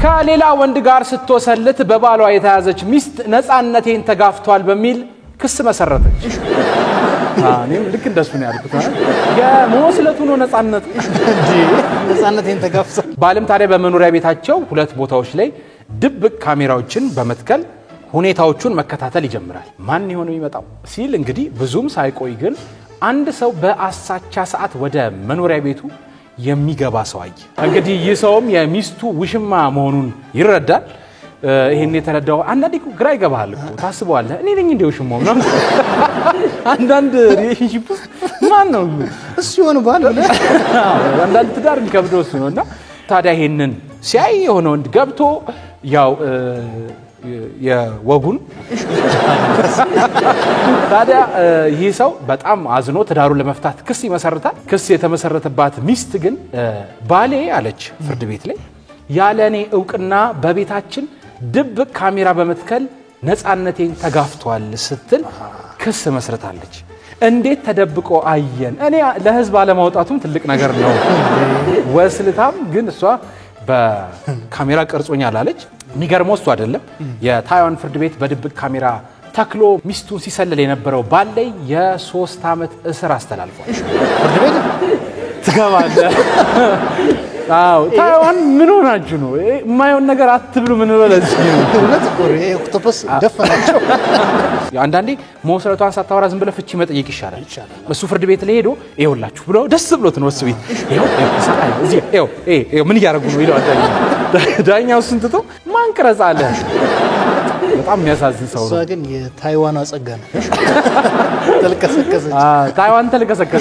ከሌላ ወንድ ጋር ስትወሰልት በባሏ የተያዘች ሚስት ነፃነቴን ተጋፍቷል በሚል ክስ መሰረተች። እኔም ልክ እንደሱ ነው ያልኩት። የመወስለቱ ነው ነፃነት እንጂ ነፃነቴን ተጋፍቷል። ባለም ታዲያ በመኖሪያ ቤታቸው ሁለት ቦታዎች ላይ ድብቅ ካሜራዎችን በመትከል ሁኔታዎቹን መከታተል ይጀምራል። ማን ይሆን የሚመጣው ሲል እንግዲህ ብዙም ሳይቆይ ግን አንድ ሰው በአሳቻ ሰዓት ወደ መኖሪያ ቤቱ የሚገባ ሰው አየ። እንግዲህ ይህ ሰውም የሚስቱ ውሽማ መሆኑን ይረዳል። ይሄን የተረዳው አንዳንዴ ግራ ይገባል እኮ ታስበዋለህ። እኔ ነኝ እንደ ውሽማው ነው አንዳንድ ሪሌሽንሺፕ ማን ነው እሱ ይሆን ባል አንዳንድ ትዳር የሚከብደው እሱ ነውና ታዲያ ይሄንን ሲያይ የሆነ ወንድ ገብቶ ያው የወጉን ታዲያ ይህ ሰው በጣም አዝኖ ትዳሩን ለመፍታት ክስ ይመሰርታል። ክስ የተመሰረተባት ሚስት ግን ባሌ አለች ፍርድ ቤት ላይ ያለኔ ዕውቅና በቤታችን ድብቅ ካሜራ በመትከል ነፃነቴን ተጋፍቷል ስትል ክስ መስርታለች። እንዴት ተደብቆ አየን? እኔ ለህዝብ አለማውጣቱም ትልቅ ነገር ነው። ወስልታም ግን እሷ በካሜራ ቀርጾኛል አለች። የሚገርመው እሱ አይደለም። የታይዋን ፍርድ ቤት በድብቅ ካሜራ ተክሎ ሚስቱን ሲሰልል የነበረው ባል ላይ የ3 ዓመት እስር አስተላልፏል። ፍርድ ቤት ትገባለህ። አዎ ታይዋን ምን ሆናችሁ ነው? የማይሆን ነገር አትብሉ ምን በለዚህ ነው። እውነት እኮ ኦክቶፐስ ደፈናቸው። አንዳንዴ መወስለቷን ሳታወራ ዝም ብለህ ፍቺ መጠየቅ ይሻላል። እሱ ፍርድ ቤት ላይ ሄዶ ይኸውላችሁ ብሎ ደስ ብሎት ነው እሱ ቤት ይኸው ምን እያደረጉ ነው ይለዋል ዳኛው። እሱን ትቶ ማን ቅረጽ አለ። በጣም የሚያሳዝን ሰው ነው። እሷ ግን የታይዋኗ ጸጋ ነው። ተልከሰከሰች። ታይዋን ተልከሰከሰች።